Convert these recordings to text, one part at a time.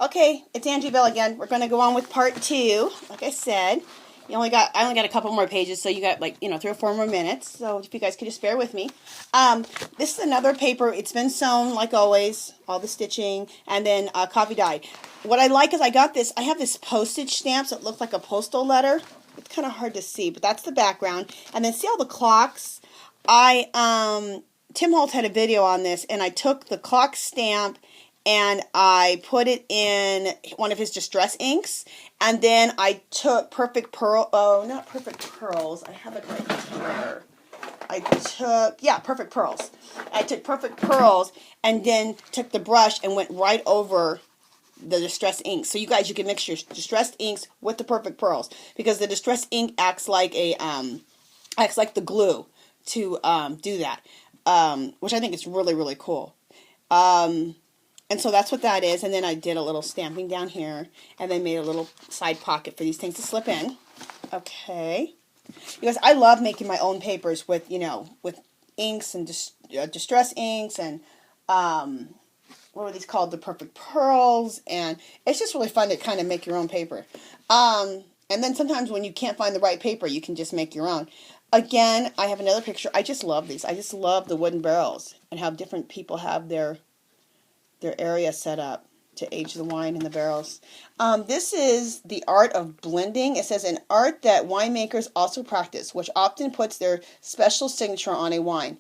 Okay, it's Angie Bell again. We're going to go on with part 2. Like I said, I only got a couple more pages, so you got 3 or 4 more minutes. So if you guys could just bear with me. This is another paper. It's been sewn like always, all the stitching, and then coffee dyed. What I like is I have this postage stamps that look like a postal letter. It's kind of hard to see, but that's the background. And then see all the clocks? Tim Holtz had a video on this, and I took the clock stamp and I put it in one of his distress inks, and then I took Perfect Pearls. I have it right here. Perfect Pearls. I took Perfect Pearls and then took the brush and went right over the distress ink. So you guys, you can mix your distressed inks with the Perfect Pearls, because the distress ink acts like the glue to do that, which I think is really, really cool. And so that's what that is. And then I did a little stamping down here, and then made a little side pocket for these things to slip in. Okay. Because I love making my own papers with, with inks and distress inks and, what are these called? The Perfect Pearls. And it's just really fun to kind of make your own paper. And then sometimes when you can't find the right paper, you can just make your own. Again, I have another picture. I just love these. I just love the wooden barrels and how different people have their area set up to age the wine in the barrels. This is the art of blending. It says an art that winemakers also practice, which often puts their special signature on a wine,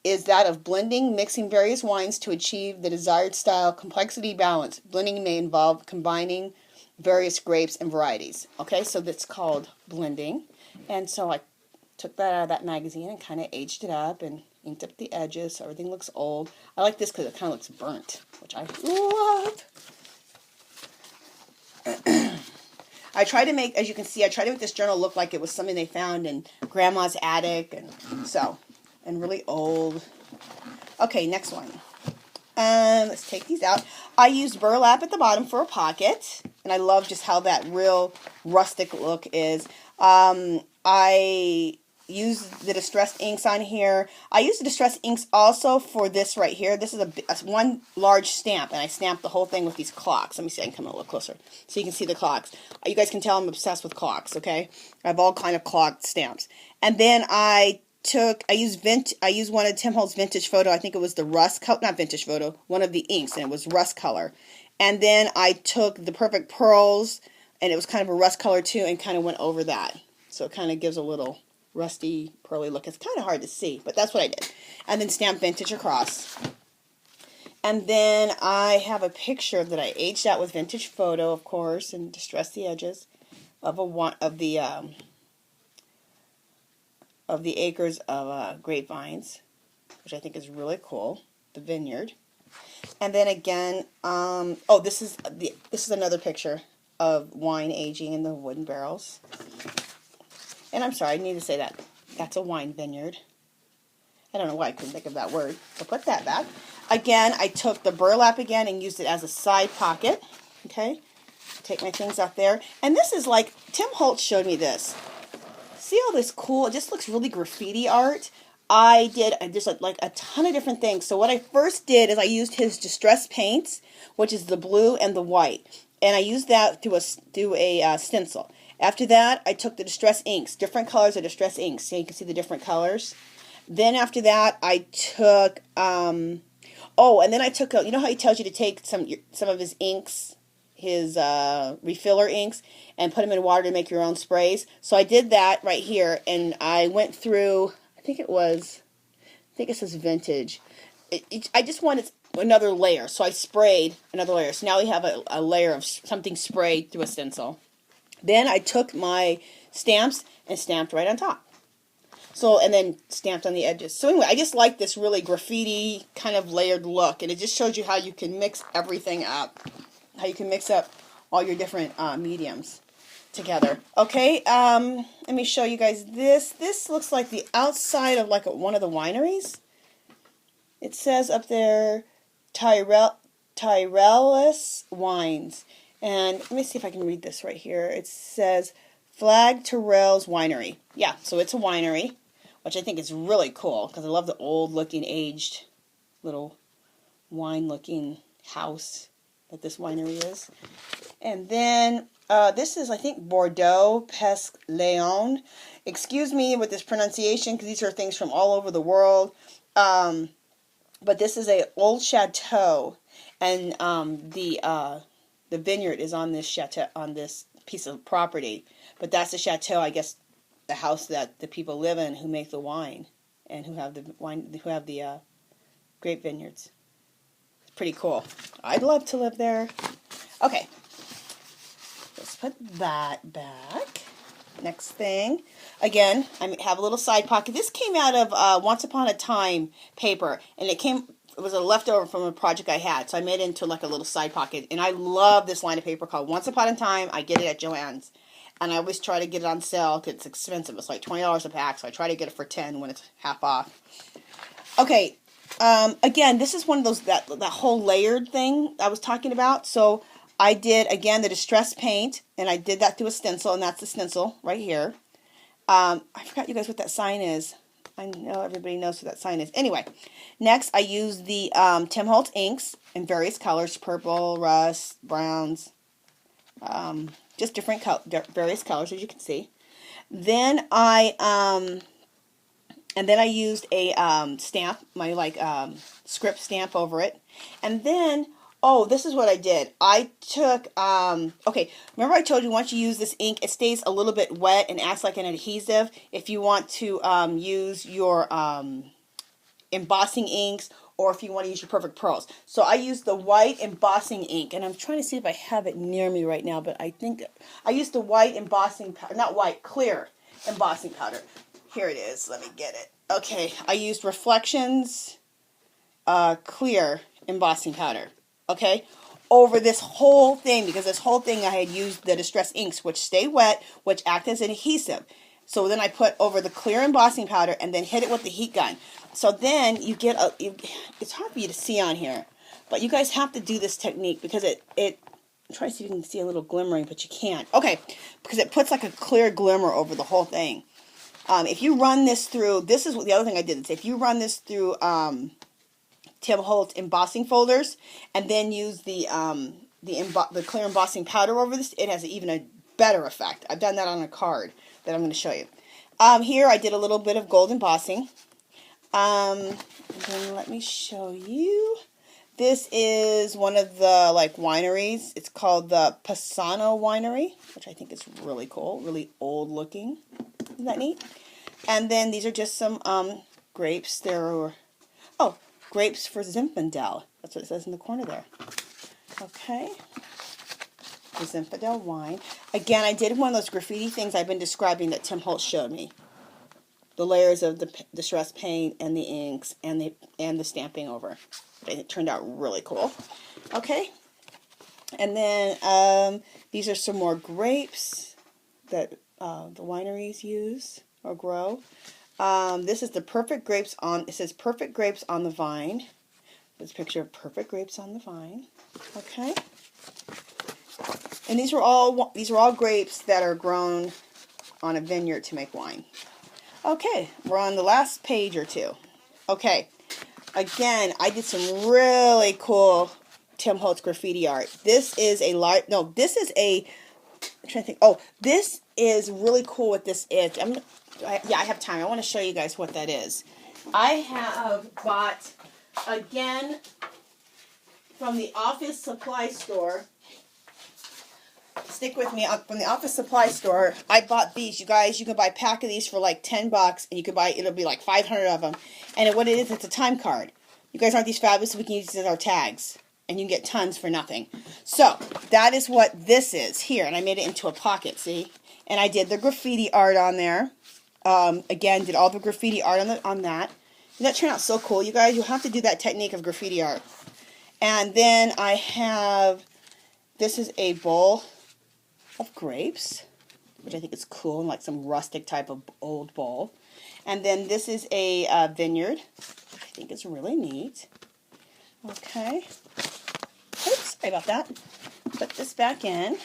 is that of blending, mixing various wines to achieve the desired style, complexity, balance. Blending may involve combining various grapes and varieties. Okay, so that's called blending. And so I took that out of that magazine and kind of aged it up and inked up the edges so everything looks old. I like this because it kind of looks burnt, which I love. I try to make, as you can see, I try to make this journal look like it was something they found in Grandma's attic, and really old. Okay, next one. Let's take these out. I used burlap at the bottom for a pocket, and I love just how that real rustic look is. I used the distressed inks on here. I used the distressed inks also for this right here. This is one large stamp, and I stamped the whole thing with these clocks. Let me see, I can come a little closer so you can see the clocks. You guys can tell I'm obsessed with clocks, okay? I have all kind of clock stamps. And then I used one of Tim Holtz's vintage photo. I think it was the rust color, not vintage photo, one of the inks, and it was rust color. And then I took the Perfect Pearls, and it was kind of a rust color too, and kind of went over that. So it kind of gives a little rusty, pearly look. It's kind of hard to see, but that's what I did. And then stamp vintage across. And then I have a picture that I aged out with vintage photo, of course, and distressed the edges of the acres of grapevines, which I think is really cool. The vineyard. And then again, this is another picture of wine aging in the wooden barrels. And I'm sorry, I need to say that. That's a wine vineyard. I don't know why I couldn't think of that word. So put that back. Again, I took the burlap again and used it as a side pocket. Okay. Take my things out there. And this is like, Tim Holtz showed me this. See all this cool, it just looks really graffiti art. I did just like a ton of different things. So what I first did is I used his distress paints, which is the blue and the white. And I used that through a stencil. After that, I took the distress inks, different colors of distress inks, so you can see the different colors. Then after that, I took, and then I took, you know how he tells you to take some of his inks, his refiller inks, and put them in water to make your own sprays. So I did that right here, and I went through, I think it says vintage. I just wanted another layer, so I sprayed another layer. So now we have a layer of something sprayed through a stencil. Then I took my stamps and stamped right on top. So, and then stamped on the edges. So anyway, I just like this really graffiti kind of layered look. And it just shows you how you can mix everything up. How you can mix up all your different mediums together. Okay, let me show you guys this. This looks like the outside of like one of the wineries. It says up there, Tyrellus Wines. And let me see if I can read this right here. It says Flag Tyrell's Winery. Yeah, so it's a winery, which I think is really cool because I love the old looking aged little wine looking house. that this winery is. And then this is, I think, Bordeaux Pesque Leon. Excuse me with this pronunciation because these are things from all over the world. But this is a old chateau, and the vineyard is on this chateau, on this piece of property. But that's the chateau, I guess, the house that the people live in who make the wine and who have the grape vineyards. It's pretty cool. I'd love to live there. Okay, let's put that back. Next thing, again, I have a little side pocket. This came out of Once Upon a Time paper, and it was a leftover from a project I had, so I made it into like a little side pocket. And I love this line of paper called Once Upon a Time. I get it at Joann's, and I always try to get it on sale because it's expensive. It's like $20 a pack, so I try to get it for $10 when it's half off. Okay, again, this is one of those that whole layered thing I was talking about. So I did, again, the distress paint, and I did that through a stencil, and that's the stencil right here. I forgot, you guys, what that sign is. I know everybody knows what that sign is. Anyway, next I used the Tim Holtz inks in various colors, purple, rust, browns, just different various colors, as you can see. Then I used a stamp, my script stamp over it, and then. Oh, this is what I did. I took, okay, remember I told you once you use this ink, it stays a little bit wet and acts like an adhesive. If you want to use your embossing inks, or if you want to use your Perfect Pearls. So I used the white embossing ink, and I'm trying to see if I have it near me right now, but I think I used the white embossing powder, not white, clear embossing powder. Here it is. Let me get it. Okay, I used Reflections clear embossing powder. Okay, over this whole thing, because this whole thing I had used the distress inks, which stay wet, which act as an adhesive. So then I put over the clear embossing powder and then hit it with the heat gun. So then you get it's hard for you to see on here, but you guys have to do this technique because I'm trying to see if you can see a little glimmering, but you can't. Okay, because it puts like a clear glimmer over the whole thing. If you run this through, this is the other thing I did. If you run this through Tim Holtz embossing folders, and then use the clear embossing powder over this, it has even a better effect. I've done that on a card that I'm going to show you. Here I did a little bit of gold embossing. Then let me show you. This is one of the wineries. It's called the Pisano Winery, which I think is really cool, really old looking. Isn't that neat? And then these are just some grapes. Grapes for Zinfandel. That's what it says in the corner there. Okay. The Zinfandel wine. Again, I did one of those graffiti things I've been describing that Tim Holtz showed me. The layers of the distress paint and the inks and the stamping over. It turned out really cool. Okay. And then these are some more grapes that the wineries use or grow. This is the perfect grapes on, it says perfect grapes on the vine. This picture of perfect grapes on the vine. Okay. And these are all grapes that are grown on a vineyard to make wine. Okay, we're on the last page or two. Okay. Again, I did some really cool Tim Holtz graffiti art. This is I'm trying to think. Oh, this is really cool what this is. I have time. I want to show you guys what that is. I have bought, again, from the office supply store. Stick with me. From the office supply store, I bought these. You guys, you can buy a pack of these for like $10, and you can buy, it'll be like 500 of them. And what it is, it's a time card. You guys, aren't these fabulous? We can use these as our tags, and you can get tons for nothing. So that is what this is here, and I made it into a pocket. See, and I did the graffiti art on there. Again, did all the graffiti art on that. And that turned out so cool, you guys. You'll have to do that technique of graffiti art. And then I have, this is a bowl of grapes, which I think is cool, and like some rustic type of old bowl. And then this is a vineyard, which I think is really neat. Okay. Oops, sorry about that. Put this back in.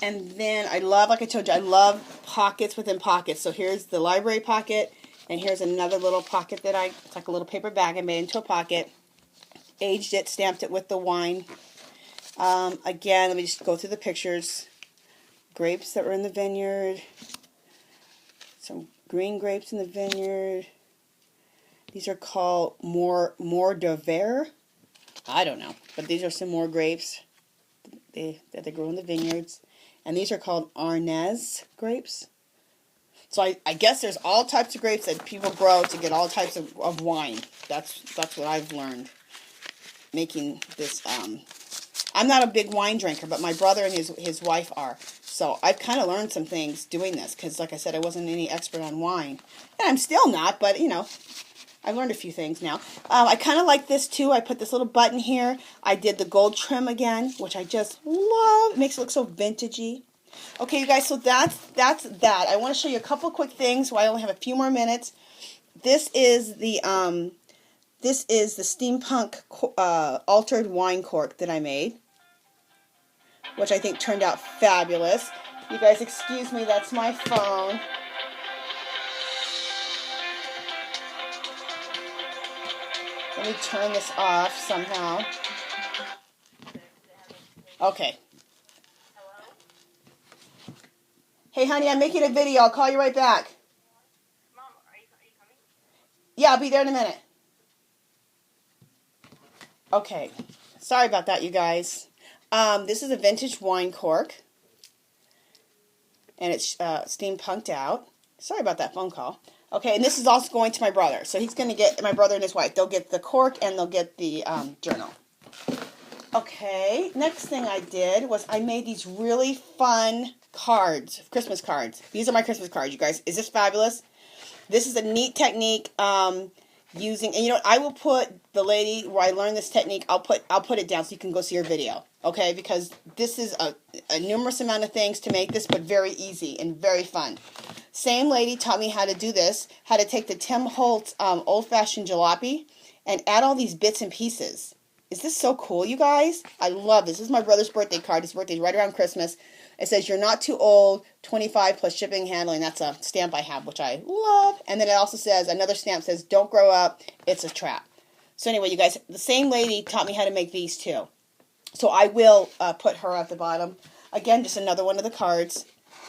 And then I love, like I told you, I love pockets within pockets. So here's the library pocket, and here's another little pocket that it's like a little paper bag I made into a pocket. aged it, stamped it with the wine. Again, let me just go through the pictures. Grapes that were in the vineyard. Some green grapes in the vineyard. These are called more de Verre. I don't know, but these are some more grapes that they grow in the vineyards. And these are called Arnez grapes. So I guess there's all types of grapes that people grow to get all types of wine. That's what I've learned making this. I'm not a big wine drinker, but my brother and his wife are. So I've kind of learned some things doing this because, like I said, I wasn't any expert on wine. And I'm still not, but, you know, I've learned a few things now. I kind of like this, too. I put this little button here. I did the gold trim again, which I just love. It makes it look so vintagey. Okay, you guys, so that's that. I want to show you a couple quick things while I only have a few more minutes. This is the steampunk altered wine cork that I made, which I think turned out fabulous. You guys, excuse me, that's my phone. Let me turn this off somehow. Okay. Hey, honey, I'm making a video. I'll call you right back. Mom, are you coming? Yeah, I'll be there in a minute. Okay. Sorry about that, you guys. This is a vintage wine cork. And it's steampunked out. Sorry about that phone call. Okay, and this is also going to my brother. So he's going to get, my brother and his wife, they'll get the cork and they'll get the journal. Okay, next thing I did was I made these really fun cards, Christmas cards. These are my Christmas cards, you guys. Is this fabulous? This is a neat technique using, and you know, I will put the lady where I learned this technique, I'll put it down so you can go see her video, okay? Because this is a numerous amount of things to make this, but very easy and very fun. Same lady taught me how to do this, how to take the Tim Holtz old-fashioned jalopy and add all these bits and pieces. Is this so cool, you guys? I love this. This is my brother's birthday card. His birthday's right around Christmas. It says, "You're not too old, 25 plus shipping and handling." That's a stamp I have, which I love. And then it also says, another stamp says, "Don't grow up, it's a trap." So anyway, you guys, the same lady taught me how to make these too. So I will put her at the bottom. Again, just another one of the cards.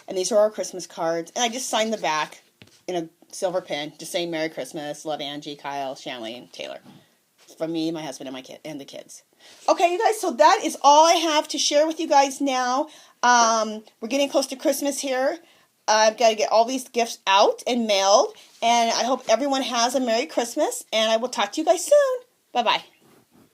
And these are our Christmas cards. And I just signed the back in a silver pen, just saying Merry Christmas, love Angie, Kyle, Shanley, and Taylor. From me, my husband, and my kid, and the kids. Okay, you guys, so that is all I have to share with you guys now. We're getting close to Christmas here. I've got to get all these gifts out and mailed. And I hope everyone has a Merry Christmas. And I will talk to you guys soon. Bye-bye.